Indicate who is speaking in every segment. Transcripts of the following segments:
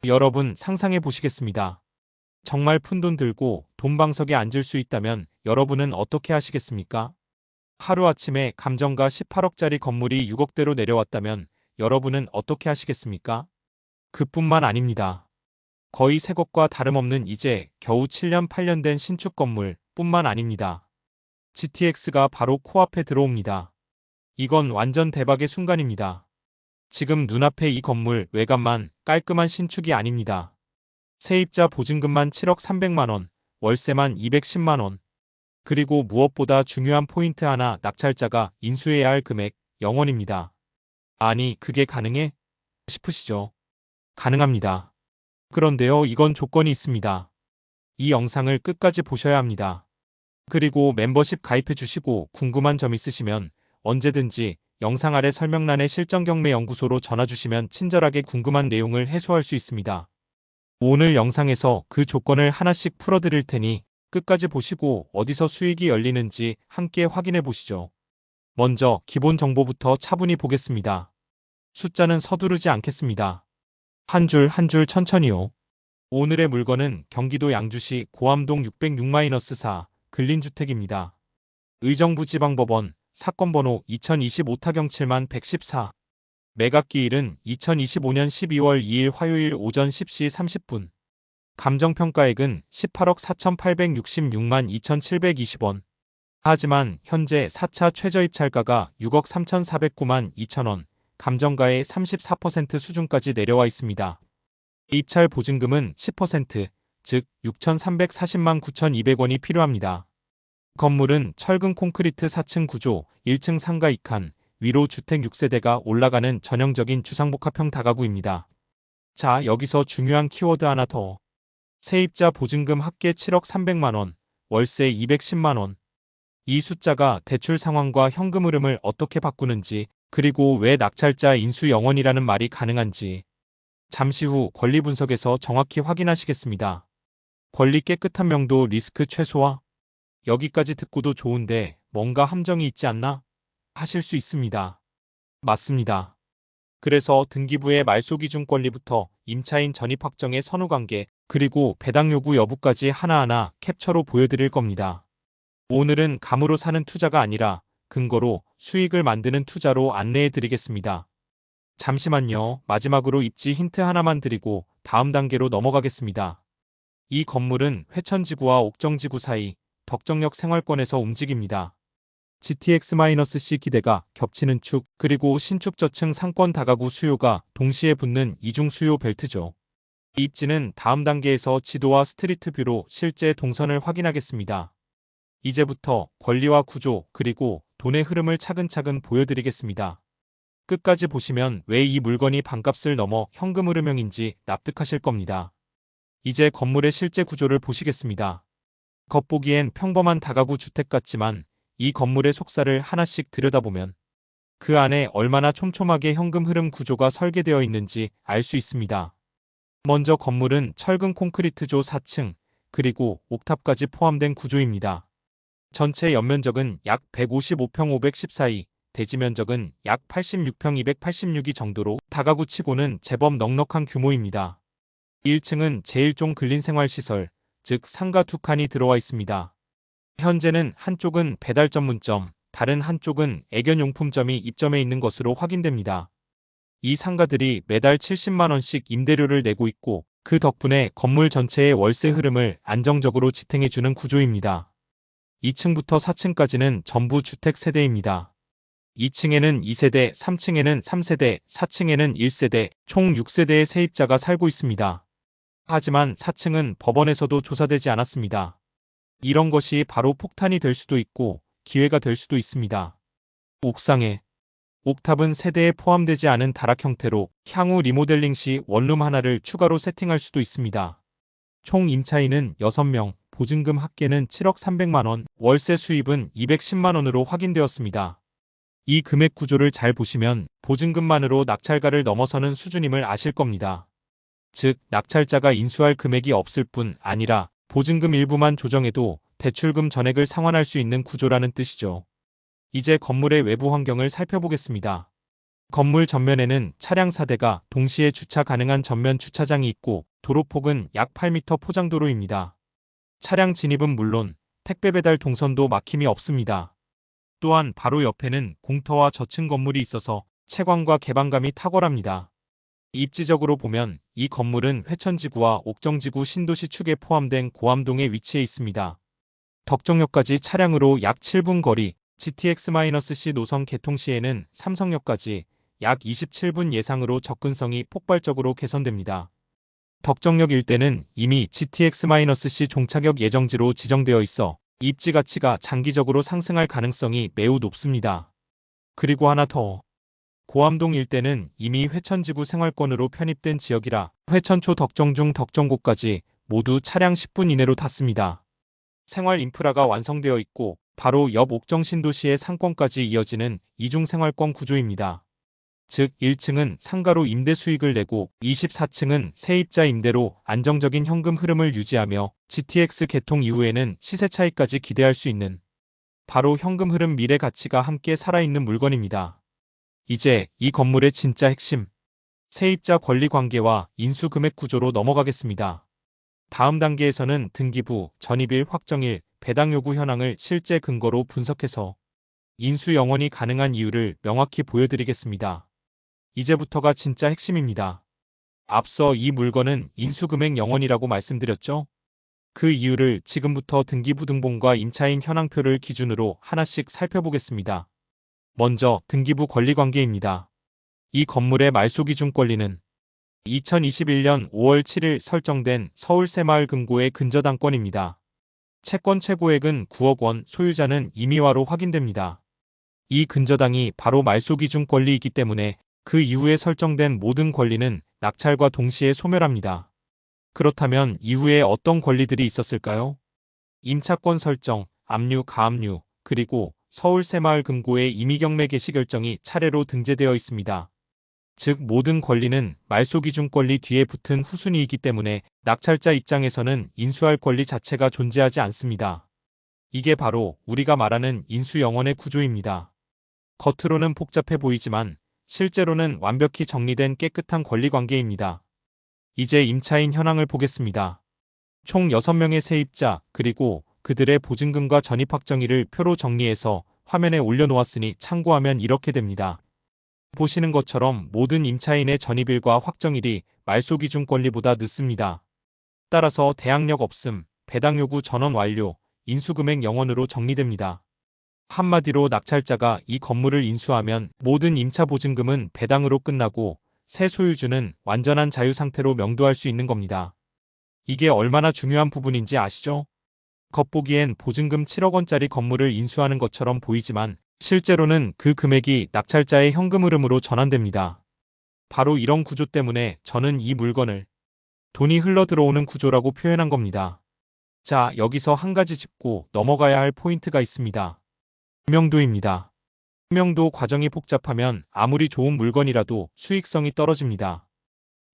Speaker 1: 여러분 상상해 보시겠습니다. 정말 푼돈 들고 돈방석에 앉을 수 있다면 여러분은 어떻게 하시겠습니까? 하루아침에 감정가 18억짜리 건물이 6억대로 내려왔다면 여러분은 어떻게 하시겠습니까? 그뿐만 아닙니다. 거의 새 것과 다름없는 이제 겨우 7년 8년 된 신축 건물 뿐만 아닙니다. GTX가 바로 코앞에 들어옵니다. 이건 완전 대박의 순간입니다. 지금 눈앞에 이 건물 외관만 깔끔한 신축이 아닙니다. 세입자 보증금만 7억 300만 원, 월세만 210만 원. 그리고 무엇보다 중요한 포인트 하나, 낙찰자가 인수해야 할 금액 0원입니다. 아니, 그게 가능해? 싶으시죠? 가능합니다. 그런데요, 이건 조건이 있습니다. 이 영상을 끝까지 보셔야 합니다. 그리고 멤버십 가입해 주시고 궁금한 점 있으시면 언제든지 영상 아래 설명란에 실전경매연구소로 전화 주시면 친절하게 궁금한 내용을 해소할 수 있습니다. 오늘 영상에서 그 조건을 하나씩 풀어드릴 테니 끝까지 보시고 어디서 수익이 열리는지 함께 확인해 보시죠. 먼저 기본 정보부터 차분히 보겠습니다. 숫자는 서두르지 않겠습니다. 한 줄 한 줄 천천히요. 오늘의 물건은 경기도 양주시 고암동 606-4 근린주택입니다. 의정부지방법원 사건번호 2025타경 7114. 매각기일은 2025년 12월 2일 화요일 오전 10시 30분. 감정평가액은 18억 4,866만 2,720원. 하지만 현재 4차 최저입찰가가 6억 3,409만 2천원, 감정가의 34% 수준까지 내려와 있습니다. 입찰 보증금은 10%, 즉 6,340만 9,200원이 필요합니다. 건물은 철근 콘크리트 4층 구조, 1층 상가 2칸, 위로 주택 6세대가 올라가는 전형적인 주상복합형 다가구입니다. 자, 여기서 중요한 키워드 하나 더. 세입자 보증금 합계 7억 300만원, 월세 210만원. 이 숫자가 대출 상황과 현금 흐름을 어떻게 바꾸는지, 그리고 왜 낙찰자 인수 0원이라는 말이 가능한지 잠시 후 권리 분석에서 정확히 확인하시겠습니다. 권리 깨끗한 명도 리스크 최소화? 여기까지 듣고도 좋은데 뭔가 함정이 있지 않나? 하실 수 있습니다. 맞습니다. 그래서 등기부의 말소기준 권리부터 임차인 전입 확정의 선후관계, 그리고 배당 요구 여부까지 하나하나 캡처로 보여드릴 겁니다. 오늘은 감으로 사는 투자가 아니라 근거로 수익을 만드는 투자로 안내해 드리겠습니다. 잠시만요. 마지막으로 입지 힌트 하나만 드리고 다음 단계로 넘어가겠습니다. 이 건물은 회천지구와 옥정지구 사이 덕정역 생활권에서 움직입니다. GTX-C 기대가 겹치는 축, 그리고 신축 저층 상권 다가구 수요가 동시에 붙는 이중 수요 벨트죠. 이 입지는 다음 단계에서 지도와 스트리트 뷰로 실제 동선을 확인하겠습니다. 이제부터 권리와 구조, 그리고 돈의 흐름을 차근차근 보여드리겠습니다. 끝까지 보시면 왜 이 물건이 반값을 넘어 현금 흐름형인지 납득하실 겁니다. 이제 건물의 실제 구조를 보시겠습니다. 겉보기엔 평범한 다가구 주택 같지만 이 건물의 속살을 하나씩 들여다보면 그 안에 얼마나 촘촘하게 현금 흐름 구조가 설계되어 있는지 알 수 있습니다. 먼저 건물은 철근 콘크리트조 4층, 그리고 옥탑까지 포함된 구조입니다. 전체 연면적은 약 155평 514이, 대지 면적은 약 86평 286이 정도로 다가구치고는 제법 넉넉한 규모입니다. 1층은 제1종 근린생활시설, 즉 상가 2칸이 들어와 있습니다. 현재는 한쪽은 배달 전문점, 다른 한쪽은 애견용품점이 입점해 있는 것으로 확인됩니다. 이 상가들이 매달 70만원씩 임대료를 내고 있고 그 덕분에 건물 전체의 월세 흐름을 안정적으로 지탱해주는 구조입니다. 2층부터 4층까지는 전부 주택 세대입니다. 2층에는 2세대, 3층에는 3세대, 4층에는 1세대, 총 6세대의 세입자가 살고 있습니다. 하지만 4층은 법원에서도 조사되지 않았습니다. 이런 것이 바로 폭탄이 될 수도 있고 기회가 될 수도 있습니다. 옥상에 옥탑은 세대에 포함되지 않은 다락 형태로 향후 리모델링 시 원룸 하나를 추가로 세팅할 수도 있습니다. 총 임차인은 6명, 보증금 합계는 7억 300만원, 월세 수입은 210만원으로 확인되었습니다. 이 금액 구조를 잘 보시면 보증금만으로 낙찰가를 넘어서는 수준임을 아실 겁니다. 즉, 낙찰자가 인수할 금액이 없을 뿐 아니라 보증금 일부만 조정해도 대출금 전액을 상환할 수 있는 구조라는 뜻이죠. 이제 건물의 외부 환경을 살펴보겠습니다. 건물 전면에는 차량 4대가 동시에 주차 가능한 전면 주차장이 있고 도로폭은 약 8m 포장도로입니다. 차량 진입은 물론 택배 배달 동선도 막힘이 없습니다. 또한 바로 옆에는 공터와 저층 건물이 있어서 채광과 개방감이 탁월합니다. 입지적으로 보면 이 건물은 회천지구와 옥정지구 신도시 축에 포함된 고암동에 위치해 있습니다. 덕정역까지 차량으로 약 7분 거리, GTX-C 노선 개통 시에는 삼성역까지 약 27분 예상으로 접근성이 폭발적으로 개선됩니다. 덕정역 일대는 이미 GTX-C 종착역 예정지로 지정되어 있어 입지 가치가 장기적으로 상승할 가능성이 매우 높습니다. 그리고 하나 더. 고암동 일대는 이미 회천지구 생활권으로 편입된 지역이라 회천초 덕정중 덕정고까지 모두 차량 10분 이내로 닿습니다. 생활 인프라가 완성되어 있고 바로 옆 옥정 신도시의 상권까지 이어지는 이중 생활권 구조입니다. 즉 1층은 상가로 임대 수익을 내고 24층은 세입자 임대로 안정적인 현금 흐름을 유지하며 GTX 개통 이후에는 시세 차익까지 기대할 수 있는 바로 현금 흐름 미래 가치가 함께 살아있는 물건입니다. 이제 이 건물의 진짜 핵심, 세입자 권리 관계와 인수 금액 구조로 넘어가겠습니다. 다음 단계에서는 등기부, 전입일, 확정일, 배당 요구 현황을 실제 근거로 분석해서 인수 영원이 가능한 이유를 명확히 보여드리겠습니다. 이제부터가 진짜 핵심입니다. 앞서 이 물건은 인수금액 영원이라고 말씀드렸죠? 그 이유를 지금부터 등기부 등본과 임차인 현황표를 기준으로 하나씩 살펴보겠습니다. 먼저 등기부 권리관계입니다. 이 건물의 말소기준 권리는 2021년 5월 7일 설정된 서울 새마을 금고의 근저당권입니다. 채권 최고액은 9억 원, 소유자는 임의화로 확인됩니다. 이 근저당이 바로 말소기준 권리이기 때문에 그 이후에 설정된 모든 권리는 낙찰과 동시에 소멸합니다. 그렇다면 이후에 어떤 권리들이 있었을까요? 임차권 설정, 압류, 가압류, 그리고 서울 새마을 금고의 임의경매 개시 결정이 차례로 등재되어 있습니다. 즉 모든 권리는 말소기준 권리 뒤에 붙은 후순위이기 때문에 낙찰자 입장에서는 인수할 권리 자체가 존재하지 않습니다. 이게 바로 우리가 말하는 인수영원의 구조입니다. 겉으로는 복잡해 보이지만 실제로는 완벽히 정리된 깨끗한 권리관계입니다. 이제 임차인 현황을 보겠습니다. 총 6명의 세입자 그리고 그들의 보증금과 전입확정일을 표로 정리해서 화면에 올려놓았으니 참고하면 이렇게 됩니다. 보시는 것처럼 모든 임차인의 전입일과 확정일이 말소기준 권리보다 늦습니다. 따라서 대항력 없음, 배당 요구 전원 완료, 인수금액 영원으로 정리됩니다. 한마디로 낙찰자가 이 건물을 인수하면 모든 임차 보증금은 배당으로 끝나고 새 소유주는 완전한 자유 상태로 명도할 수 있는 겁니다. 이게 얼마나 중요한 부분인지 아시죠? 겉보기엔 보증금 7억 원짜리 건물을 인수하는 것처럼 보이지만 실제로는 그 금액이 낙찰자의 현금 흐름으로 전환됩니다. 바로 이런 구조 때문에 저는 이 물건을 돈이 흘러 들어오는 구조라고 표현한 겁니다. 자, 여기서 한 가지 짚고 넘어가야 할 포인트가 있습니다. 투명도입니다. 투명도 과정이 복잡하면 아무리 좋은 물건이라도 수익성이 떨어집니다.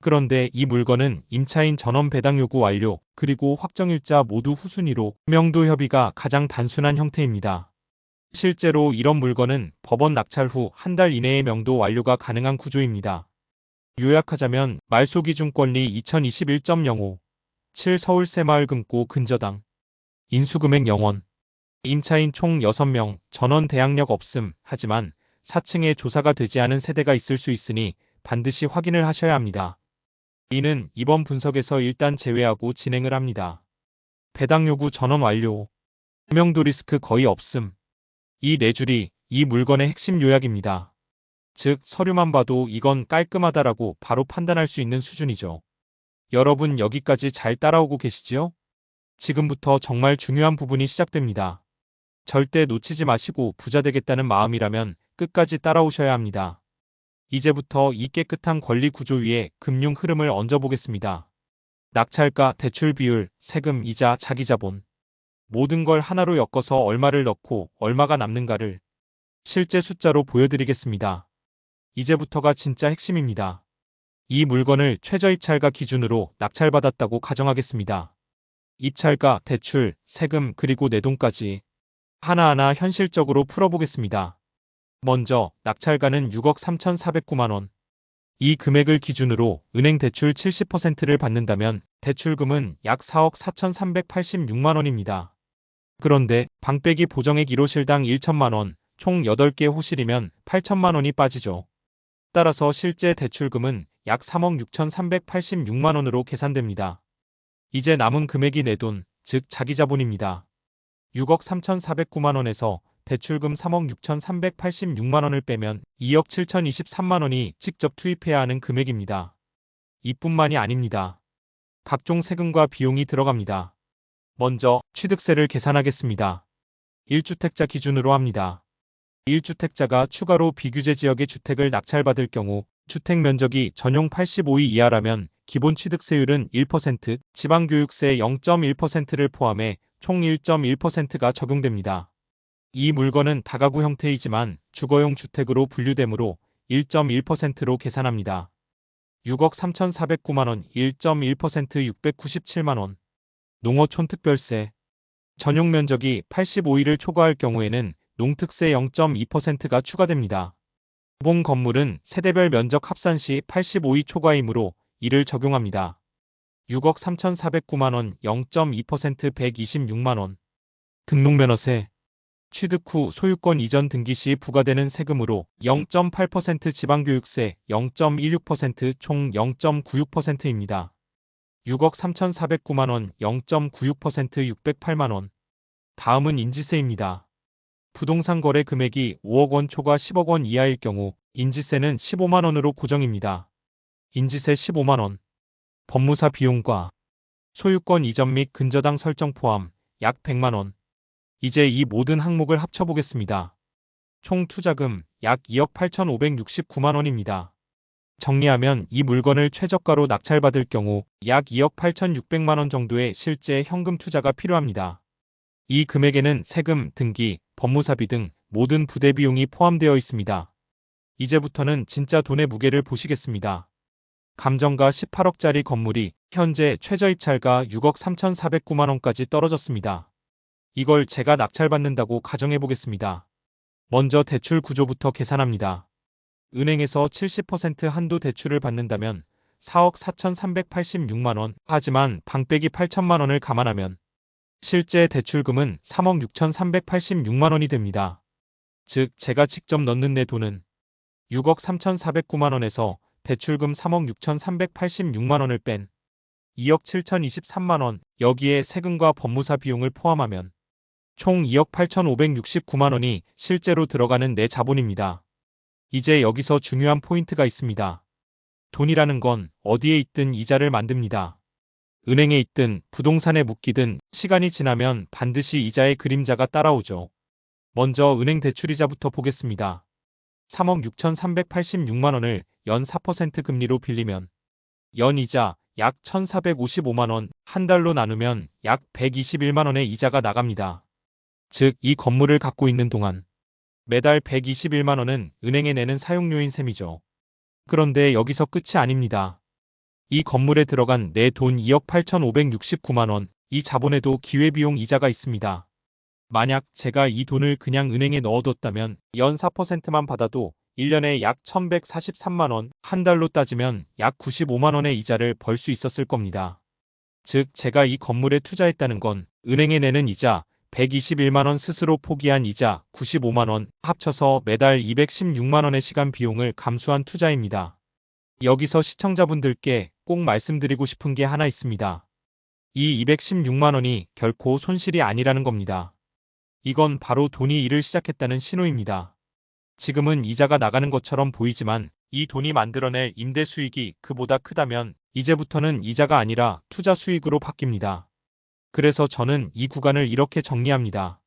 Speaker 1: 그런데 이 물건은 임차인 전원 배당 요구 완료, 그리고 확정일자 모두 후순위로 투명도 협의가 가장 단순한 형태입니다. 실제로 이런 물건은 법원 낙찰 후 한 달 이내에 명도 완료가 가능한 구조입니다. 요약하자면 말소기준권리 2021.05 7 서울 새마을 금고 근저당 인수금액 영원 임차인 총 6명 전원 대항력 없음 하지만 4층에 조사가 되지 않은 세대가 있을 수 있으니 반드시 확인을 하셔야 합니다. 이는 이번 분석에서 일단 제외하고 진행을 합니다. 배당 요구 전원 완료 투명도 리스크 거의 없음 이 네 줄이 이 물건의 핵심 요약입니다. 즉 서류만 봐도 이건 깔끔하다라고 바로 판단할 수 있는 수준이죠. 여러분 여기까지 잘 따라오고 계시지요? 지금부터 정말 중요한 부분이 시작됩니다. 절대 놓치지 마시고 부자 되겠다는 마음이라면 끝까지 따라오셔야 합니다. 이제부터 이 깨끗한 권리 구조 위에 금융 흐름을 얹어보겠습니다. 낙찰가, 대출 비율, 세금, 이자, 자기자본 모든 걸 하나로 엮어서 얼마를 넣고 얼마가 남는가를 실제 숫자로 보여드리겠습니다. 이제부터가 진짜 핵심입니다. 이 물건을 최저입찰가 기준으로 낙찰받았다고 가정하겠습니다. 입찰가, 대출, 세금 그리고 내돈까지 하나하나 현실적으로 풀어보겠습니다. 먼저 낙찰가는 6억 3,409만 원. 이 금액을 기준으로 은행 대출 70%를 받는다면 대출금은 약 4억 4,386만 원입니다. 그런데 방 빼기 보정액 1호실당 1천만 원, 총 8개 호실이면 8천만 원이 빠지죠. 따라서 실제 대출금은 약 3억 6,386만 원으로 계산됩니다. 이제 남은 금액이 내 돈, 즉 자기 자본입니다. 6억 3,409만 원에서 대출금 3억 6,386만 원을 빼면 2억 7,023만 원이 직접 투입해야 하는 금액입니다. 이뿐만이 아닙니다. 각종 세금과 비용이 들어갑니다. 먼저 취득세를 계산하겠습니다. 1주택자 기준으로 합니다. 1주택자가 추가로 비규제 지역의 주택을 낙찰받을 경우 주택 면적이 전용 85이 이하라면 기본 취득세율은 1%, 지방교육세 0.1%를 포함해 총 1.1%가 적용됩니다. 이 물건은 다가구 형태이지만 주거용 주택으로 분류되므로 1.1%로 계산합니다. 6억 3,409만 원 1.1% 697만 원. 농어촌 특별세. 전용 면적이 85일을 초과할 경우에는 농특세 0.2%가 추가됩니다. 본 건물은 세대별 면적 합산 시 85이 초과이므로 이를 적용합니다. 6억 3,409만 원 0.2% 126만 원. 등록면허세. 취득 후 소유권 이전 등기 시 부과되는 세금으로 0.8% 지방교육세 0.16% 총 0.96%입니다. 6억 3,409만 원 0.96% 608만 원. 다음은 인지세입니다. 부동산 거래 금액이 5억 원 초과 10억 원 이하일 경우 인지세는 15만 원으로 고정입니다. 인지세 15만 원. 법무사 비용과 소유권 이전 및 근저당 설정 포함 약 100만 원. 이제 이 모든 항목을 합쳐보겠습니다. 총 투자금 약 2억 8,569만 원입니다. 정리하면 이 물건을 최저가로 낙찰받을 경우 약 2억 8,600만 원 정도의 실제 현금 투자가 필요합니다. 이 금액에는 세금, 등기, 법무사비 등 모든 부대 비용이 포함되어 있습니다. 이제부터는 진짜 돈의 무게를 보시겠습니다. 감정가 18억짜리 건물이 현재 최저입찰가 6억 3,409만 원까지 떨어졌습니다. 이걸 제가 낙찰받는다고 가정해보겠습니다. 먼저 대출 구조부터 계산합니다. 은행에서 70% 한도 대출을 받는다면 4억 4,386만 원, 하지만 방 빼기 8천만 원을 감안하면 실제 대출금은 3억 6,386만 원이 됩니다. 즉 제가 직접 넣는 내 돈은 6억 3,409만 원에서 대출금 3억 6,386만 원을 뺀 2억 7,023만 원, 여기에 세금과 법무사 비용을 포함하면 총 2억 8,569만 원이 실제로 들어가는 내 자본입니다. 이제 여기서 중요한 포인트가 있습니다. 돈이라는 건 어디에 있든 이자를 만듭니다. 은행에 있든 부동산에 묶이든 시간이 지나면 반드시 이자의 그림자가 따라오죠. 먼저 은행 대출이자부터 보겠습니다. 3억 6,386만 원을 연 4% 금리로 빌리면 연이자 약 1,455만 원, 한 달로 나누면 약 121만 원의 이자가 나갑니다. 즉, 이 건물을 갖고 있는 동안 매달 121만 원은 은행에 내는 사용료인 셈이죠. 그런데 여기서 끝이 아닙니다. 이 건물에 들어간 내 돈 2억 8,569만 원, 이 자본에도 기회비용 이자가 있습니다. 만약 제가 이 돈을 그냥 은행에 넣어뒀다면 연 4%만 받아도 1년에 약 1,143만 원, 한 달로 따지면 약 95만 원의 이자를 벌 수 있었을 겁니다. 즉, 제가 이 건물에 투자했다는 건 은행에 내는 이자 121만 원, 스스로 포기한 이자 95만 원, 합쳐서 매달 216만 원의 시간 비용을 감수한 투자입니다. 여기서 시청자분들께 꼭 말씀드리고 싶은 게 하나 있습니다. 이 216만 원이 결코 손실이 아니라는 겁니다. 이건 바로 돈이 일을 시작했다는 신호입니다. 지금은 이자가 나가는 것처럼 보이지만 이 돈이 만들어낼 임대 수익이 그보다 크다면 이제부터는 이자가 아니라 투자 수익으로 바뀝니다. 그래서 저는 이 구간을 이렇게 정리합니다.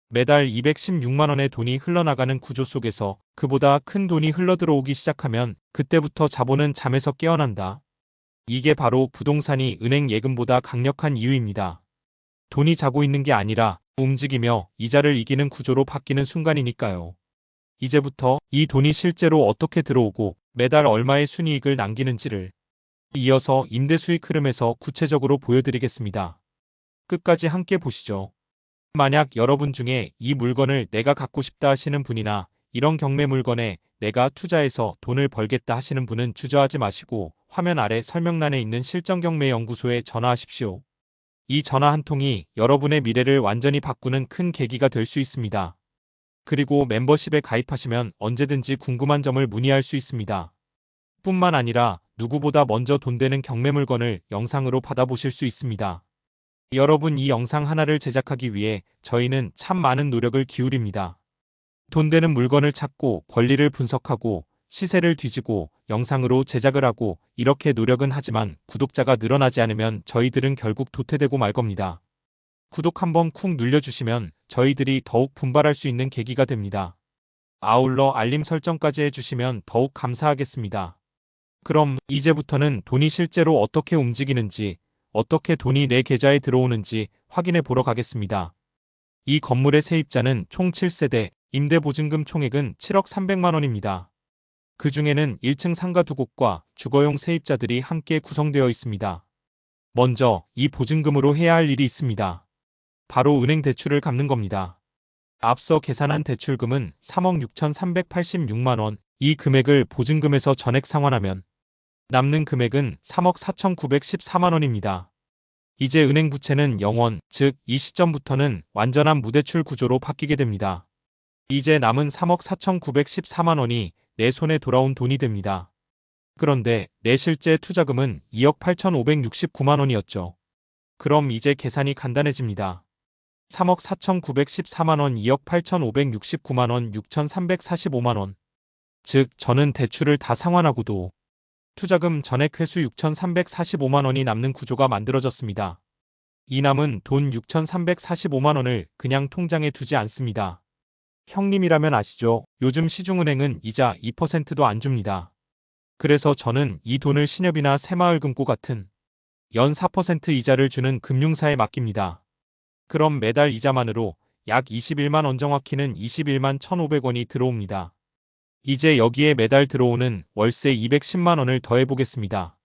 Speaker 1: 매달 216만 원의 돈이 흘러나가는 구조 속에서 그보다 큰 돈이 흘러들어오기 시작하면 그때부터 자본은 잠에서 깨어난다. 이게 바로 부동산이 은행 예금보다 강력한 이유입니다. 돈이 자고 있는 게 아니라 움직이며 이자를 이기는 구조로 바뀌는 순간이니까요. 이제부터 이 돈이 실제로 어떻게 들어오고 매달 얼마의 순이익을 남기는지를 이어서 임대 수익 흐름에서 구체적으로 보여드리겠습니다. 끝까지 함께 보시죠. 만약 여러분 중에 이 물건을 내가 갖고 싶다 하시는 분이나 이런 경매 물건에 내가 투자해서 돈을 벌겠다 하시는 분은 주저하지 마시고 화면 아래 설명란에 있는 실전경매연구소에 전화하십시오. 이 전화 한 통이 여러분의 미래를 완전히 바꾸는 큰 계기가 될 수 있습니다. 그리고 멤버십에 가입하시면 언제든지 궁금한 점을 문의할 수 있습니다. 뿐만 아니라 누구보다 먼저 돈 되는 경매 물건을 영상으로 받아보실 수 있습니다. 여러분, 이 영상 하나를 제작하기 위해 저희는 참 많은 노력을 기울입니다. 돈 되는 물건을 찾고 권리를 분석하고 시세를 뒤지고 영상으로 제작을 하고 이렇게 노력은 하지만 구독자가 늘어나지 않으면 저희들은 결국 도태되고 말 겁니다. 구독 한번 쿵 눌러주시면 저희들이 더욱 분발할 수 있는 계기가 됩니다. 아울러 알림 설정까지 해주시면 더욱 감사하겠습니다. 그럼 이제부터는 돈이 실제로 어떻게 움직이는지, 어떻게 돈이 내 계좌에 들어오는지 확인해 보러 가겠습니다. 이 건물의 세입자는 총 7세대, 임대보증금 총액은 7억 300만 원입니다. 그 중에는 1층 상가 2곳과 주거용 세입자들이 함께 구성되어 있습니다. 먼저 이 보증금으로 해야 할 일이 있습니다. 바로 은행 대출을 갚는 겁니다. 앞서 계산한 대출금은 3억 6,386만 원, 이 금액을 보증금에서 전액 상환하면 남는 금액은 3억 4,914만 원입니다. 이제 은행 부채는 0원, 즉 이 시점부터는 완전한 무대출 구조로 바뀌게 됩니다. 이제 남은 3억 4,914만 원이 내 손에 돌아온 돈이 됩니다. 그런데 내 실제 투자금은 2억 8,569만 원이었죠. 그럼 이제 계산이 간단해집니다. 3억 4,914만 원, 2억 8,569만 원, 6,345만 원. 즉 저는 대출을 다 상환하고도 투자금 전액 회수 6,345만 원이 남는 구조가 만들어졌습니다. 이 남은 돈 6,345만 원을 그냥 통장에 두지 않습니다. 형님이라면 아시죠? 요즘 시중은행은 이자 2%도 안 줍니다. 그래서 저는 이 돈을 신협이나 새마을금고 같은 연 4% 이자를 주는 금융사에 맡깁니다. 그럼 매달 이자만으로 약 21만 원, 정확히는 21만 1,500원이 들어옵니다. 이제 여기에 매달 들어오는 월세 210만 원을 더해보겠습니다.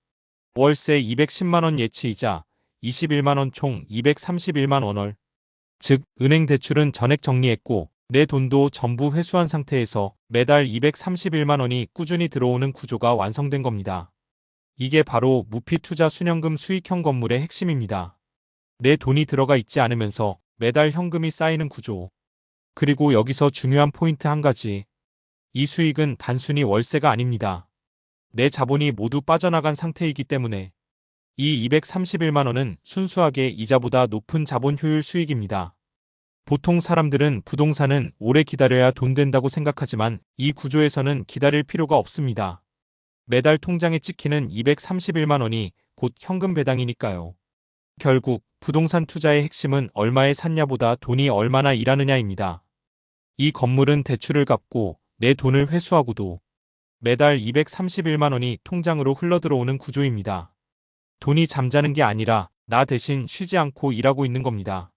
Speaker 1: 월세 210만 원 예치이자 21만 원 총 231만 원을. 즉 은행 대출은 전액 정리했고 내 돈도 전부 회수한 상태에서 매달 231만 원이 꾸준히 들어오는 구조가 완성된 겁니다. 이게 바로 무피투자 순현금 수익형 건물의 핵심입니다. 내 돈이 들어가 있지 않으면서 매달 현금이 쌓이는 구조. 그리고 여기서 중요한 포인트 한 가지. 이 수익은 단순히 월세가 아닙니다. 내 자본이 모두 빠져나간 상태이기 때문에 이 231만 원은 순수하게 이자보다 높은 자본 효율 수익입니다. 보통 사람들은 부동산은 오래 기다려야 돈 된다고 생각하지만 이 구조에서는 기다릴 필요가 없습니다. 매달 통장에 찍히는 231만 원이 곧 현금 배당이니까요. 결국 부동산 투자의 핵심은 얼마에 샀냐보다 돈이 얼마나 일하느냐입니다. 이 건물은 대출을 갚고 내 돈을 회수하고도 매달 231만 원이 통장으로 흘러들어오는 구조입니다. 돈이 잠자는 게 아니라 나 대신 쉬지 않고 일하고 있는 겁니다.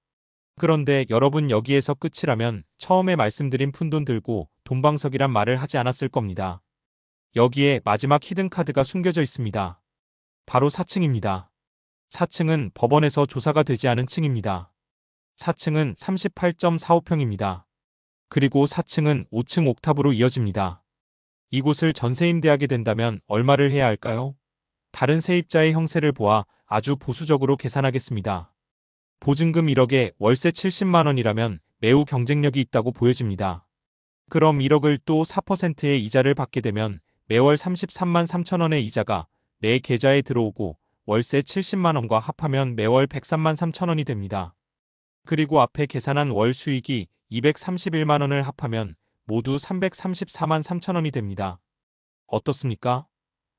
Speaker 1: 그런데 여러분, 여기에서 끝이라면 처음에 말씀드린 푼돈 들고 돈방석이란 말을 하지 않았을 겁니다. 여기에 마지막 히든카드가 숨겨져 있습니다. 바로 4층입니다. 4층은 법원에서 조사가 되지 않은 층입니다. 4층은 38.45평입니다. 그리고 4층은 5층 옥탑으로 이어집니다. 이곳을 전세임대하게 된다면 얼마를 해야 할까요? 다른 세입자의 형세를 보아 아주 보수적으로 계산하겠습니다. 보증금 1억에 월세 70만 원이라면 매우 경쟁력이 있다고 보여집니다. 그럼 1억을 또 4%의 이자를 받게 되면 매월 33만 3천 원의 이자가 내 계좌에 들어오고 월세 70만 원과 합하면 매월 103만 3천 원이 됩니다. 그리고 앞에 계산한 월 수익이 231만 원을 합하면 모두 334만 3천 원이 됩니다. 어떻습니까?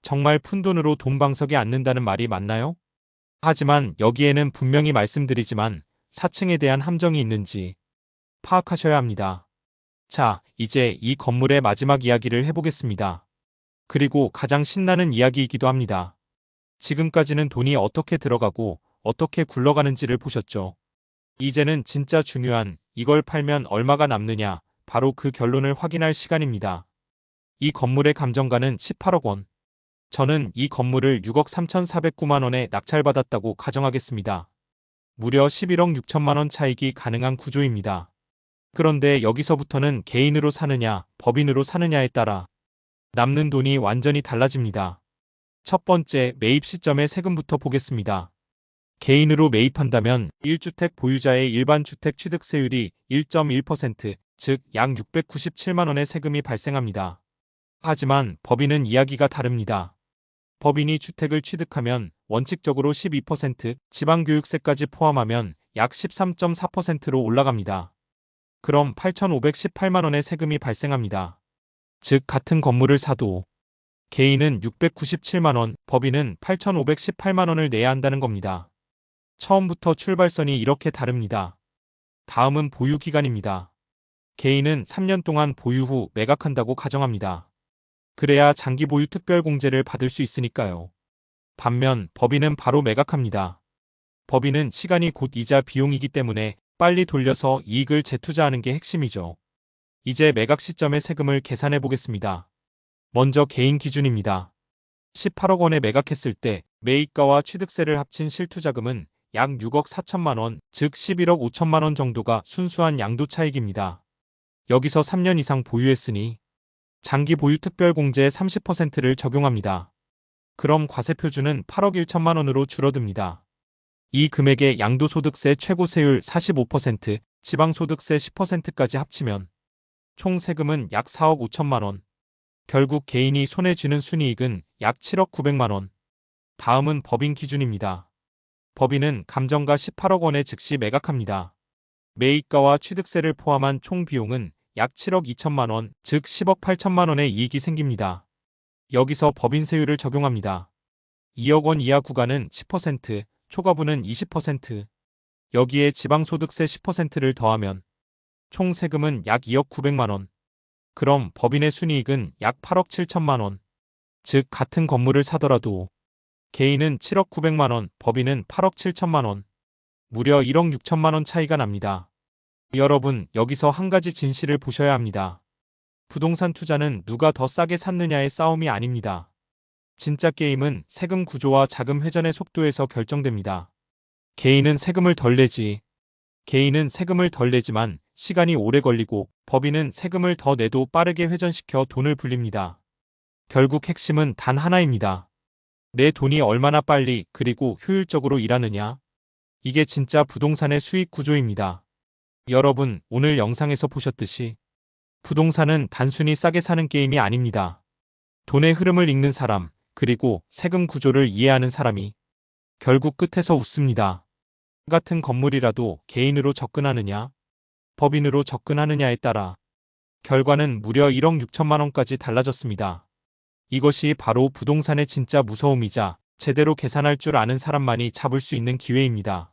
Speaker 1: 정말 푼돈으로 돈방석에 앉는다는 말이 맞나요? 하지만 여기에는 분명히 말씀드리지만 4층에 대한 함정이 있는지 파악하셔야 합니다. 자, 이제 이 건물의 마지막 이야기를 해보겠습니다. 그리고 가장 신나는 이야기이기도 합니다. 지금까지는 돈이 어떻게 들어가고 어떻게 굴러가는지를 보셨죠? 이제는 진짜 중요한 이걸 팔면 얼마가 남느냐, 바로 그 결론을 확인할 시간입니다. 이 건물의 감정가는 18억 원. 저는 이 건물을 6억 3,409만 원에 낙찰받았다고 가정하겠습니다. 무려 11억 6천만 원 차익이 가능한 구조입니다. 그런데 여기서부터는 개인으로 사느냐, 법인으로 사느냐에 따라 남는 돈이 완전히 달라집니다. 첫 번째, 매입 시점의 세금부터 보겠습니다. 개인으로 매입한다면 1주택 보유자의 일반 주택 취득세율이 1.1%, 즉 약 697만 원의 세금이 발생합니다. 하지만 법인은 이야기가 다릅니다. 법인이 주택을 취득하면 원칙적으로 12%, 지방교육세까지 포함하면 약 13.4%로 올라갑니다. 그럼 8,518만 원의 세금이 발생합니다. 즉 같은 건물을 사도 개인은 697만 원, 법인은 8,518만 원을 내야 한다는 겁니다. 처음부터 출발선이 이렇게 다릅니다. 다음은 보유기간입니다. 개인은 3년 동안 보유 후 매각한다고 가정합니다. 그래야 장기 보유 특별공제를 받을 수 있으니까요. 반면 법인은 바로 매각합니다. 법인은 시간이 곧 이자 비용이기 때문에 빨리 돌려서 이익을 재투자하는 게 핵심이죠. 이제 매각 시점의 세금을 계산해 보겠습니다. 먼저 개인 기준입니다. 18억 원에 매각했을 때 매입가와 취득세를 합친 실투자금은 약 6억 4천만 원, 즉 11억 5천만 원 정도가 순수한 양도 차익입니다. 여기서 3년 이상 보유했으니 장기 보유 특별공제의 30%를 적용합니다. 그럼 과세표준은 8억 1천만 원으로 줄어듭니다. 이 금액에 양도소득세 최고세율 45%, 지방소득세 10%까지 합치면 총 세금은 약 4억 5천만 원. 결국 개인이 손에 쥐는 순이익은 약 7억 9백만 원. 다음은 법인 기준입니다. 법인은 감정가 18억 원에 즉시 매각합니다. 매입가와 취득세를 포함한 총 비용은 약 7억 2천만 원, 즉 10억 8천만 원의 이익이 생깁니다. 여기서 법인세율을 적용합니다. 2억 원 이하 구간은 10%, 초과분은 20%. 여기에 지방소득세 10%를 더하면 총 세금은 약 2억 9백만 원. 그럼 법인의 순이익은 약 8억 7천만 원. 즉 같은 건물을 사더라도 개인은 7억 9백만 원, 법인은 8억 7천만 원. 무려 1억 6천만 원 차이가 납니다. 여러분, 여기서 한 가지 진실을 보셔야 합니다. 부동산 투자는 누가 더 싸게 샀느냐의 싸움이 아닙니다. 진짜 게임은 세금 구조와 자금 회전의 속도에서 결정됩니다. 개인은 세금을 덜 내지만 시간이 오래 걸리고 법인은 세금을 더 내도 빠르게 회전시켜 돈을 불립니다. 결국 핵심은 단 하나입니다. 내 돈이 얼마나 빨리 그리고 효율적으로 일하느냐. 이게 진짜 부동산의 수익 구조입니다. 여러분, 오늘 영상에서 보셨듯이 부동산은 단순히 싸게 사는 게임이 아닙니다. 돈의 흐름을 읽는 사람, 그리고 세금 구조를 이해하는 사람이 결국 끝에서 웃습니다. 같은 건물이라도 개인으로 접근하느냐, 법인으로 접근하느냐에 따라 결과는 무려 1억 6천만 원까지 달라졌습니다. 이것이 바로 부동산의 진짜 무서움이자 제대로 계산할 줄 아는 사람만이 잡을 수 있는 기회입니다.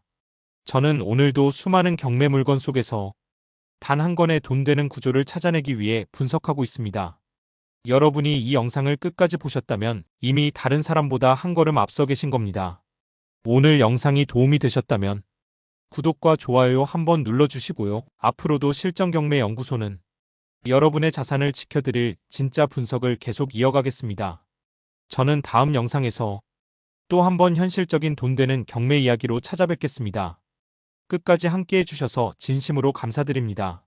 Speaker 1: 저는 오늘도 수많은 경매 물건 속에서 단 한 건의 돈 되는 구조를 찾아내기 위해 분석하고 있습니다. 여러분이 이 영상을 끝까지 보셨다면 이미 다른 사람보다 한 걸음 앞서 계신 겁니다. 오늘 영상이 도움이 되셨다면 구독과 좋아요 한번 눌러주시고요. 앞으로도 실전경매연구소는 여러분의 자산을 지켜드릴 진짜 분석을 계속 이어가겠습니다. 저는 다음 영상에서 또 한 번 현실적인 돈 되는 경매 이야기로 찾아뵙겠습니다. 끝까지 함께 해주셔서 진심으로 감사드립니다.